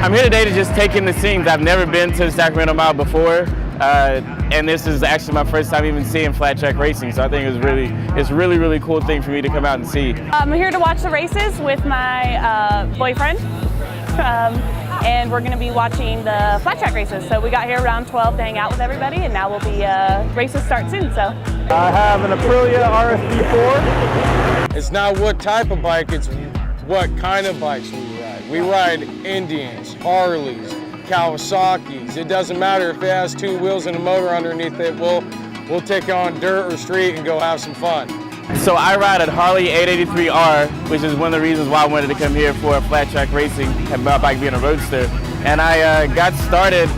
I'm here today to just take in the scenes. I've never been to the Sacramento Mile before, and this is actually my first time even seeing flat track racing. So I think it's really cool thing for me to come out and see. I'm here to watch the races with my boyfriend, and we're going to be watching the flat track races. So we got here around 12 to hang out with everybody, and now we'll be races start soon. So I have an Aprilia RSP4. It's not what type of bike, it's what kind of bikes we ride. We ride Indians, Harleys, Kawasaki's. It doesn't matter if it has two wheels and a motor underneath it. We'll take on dirt or street and go have some fun. So I ride a Harley 883R, which is one of the reasons why I wanted to come here for flat track racing, and my bike being a roadster. And I got started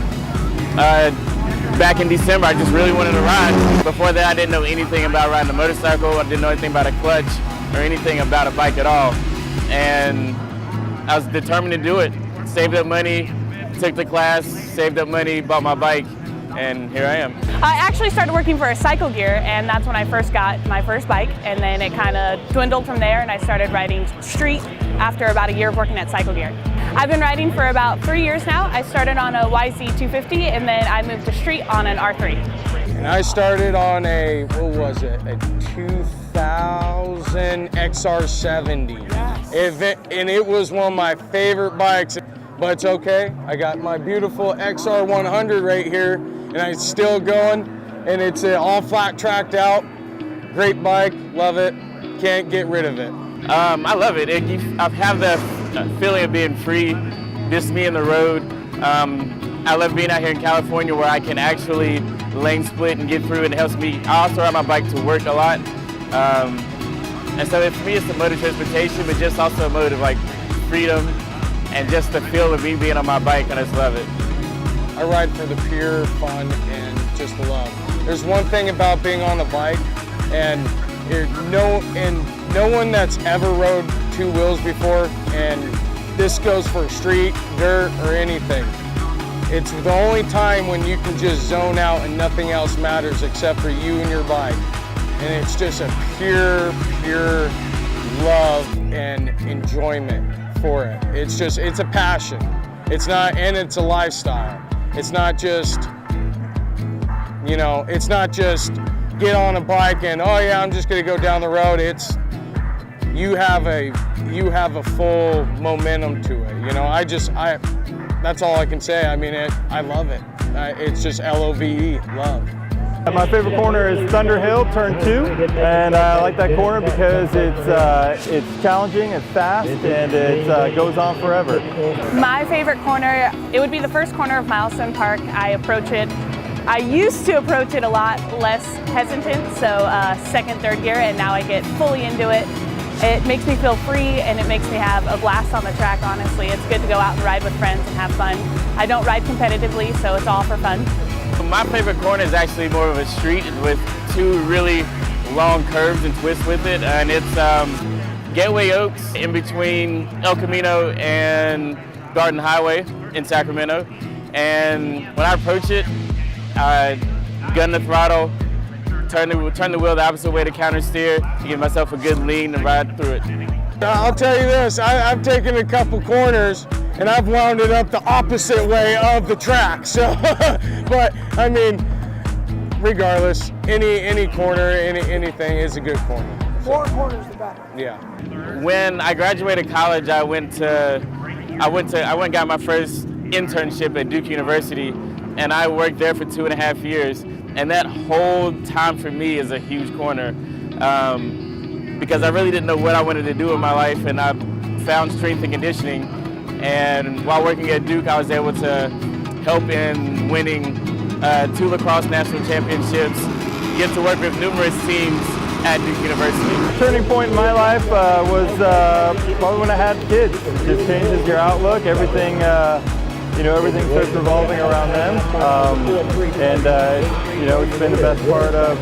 back in December. I just really wanted to ride. Before that, I didn't know anything about riding a motorcycle. I didn't know anything about a clutch or anything about a bike at all. And I was determined to do it. Saved up money, took the class, saved up money, bought my bike, and here I am. I actually started working for a Cycle Gear, and that's when I first got my first bike, and then it kind of dwindled from there, and I started riding street after about a year of working at Cycle Gear. I've been riding for about 3 years now. I started on a YZ250, and then I moved to street on an R3. And I started on a, what was it, a 2000 XR70. And it was one of my favorite bikes, but it's okay. I got my beautiful XR100 right here, and it's still going, and it's all flat tracked out. Great bike, love it, can't get rid of it. I love it. I have the feeling of being free, just me and the road. I love being out here in California where I can actually lane split and get through. It helps me. I also ride my bike to work a lot. And so for me, it's a mode of transportation, but just also a mode of like freedom and just the feel of me being on my bike, and I just love it. I ride for the pure fun and just the love. There's one thing about being on a bike, and no one that's ever rode two wheels before, and this goes for street, dirt, or anything. It's the only time when you can just zone out and nothing else matters except for you and your bike. And it's just a pure love and enjoyment for it. It's a passion. It's a lifestyle. It's not just, it's not just get on a bike and, oh yeah, I'm just gonna go down the road. You have a full momentum to it. That's all I can say. I mean, I love it. It's just LOVE, love. My favorite corner is Thunder Hill, turn 2, and I like that corner because it's challenging, it's fast, and it goes on forever. My favorite corner, it would be the first corner of Milestone Park. I used to approach it a lot less hesitant, so second, third gear, and now I get fully into it. It makes me feel free, and it makes me have a blast on the track, honestly. It's good to go out and ride with friends and have fun. I don't ride competitively, so it's all for fun. My favorite corner is actually more of a street with two really long curves and twists with it, and it's Gateway Oaks in between El Camino and Garden Highway in Sacramento. And when I approach it, I gun the throttle, turn the wheel the opposite way to counter steer to give myself a good lean and ride through it. I'll tell you this, I've taken a couple corners and I've wound it up the opposite way of the track. So, but I mean, regardless, any corner, anything is a good corner. More corners the better. Yeah. When I graduated college, I went and got my first internship at Duke University, and I worked there for 2.5 years. And that whole time for me is a huge corner because I really didn't know what I wanted to do in my life, and I found strength and conditioning. And while working at Duke, I was able to help in winning 2 lacrosse national championships, get to work with numerous teams at Duke University. Turning point in my life was probably when I had kids. It just changes your outlook. Everything starts revolving around them, it's been the best part of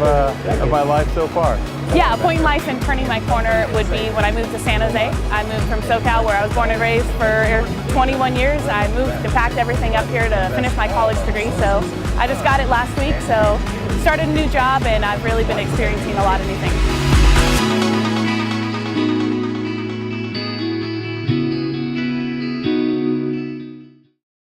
my life so far. Yeah, a point in life and turning my corner would be when I moved to San Jose. I moved from SoCal, where I was born and raised, for 21 years. I moved and packed everything up here to finish my college degree, so I just got it last week, so started a new job, and I've really been experiencing a lot of new things.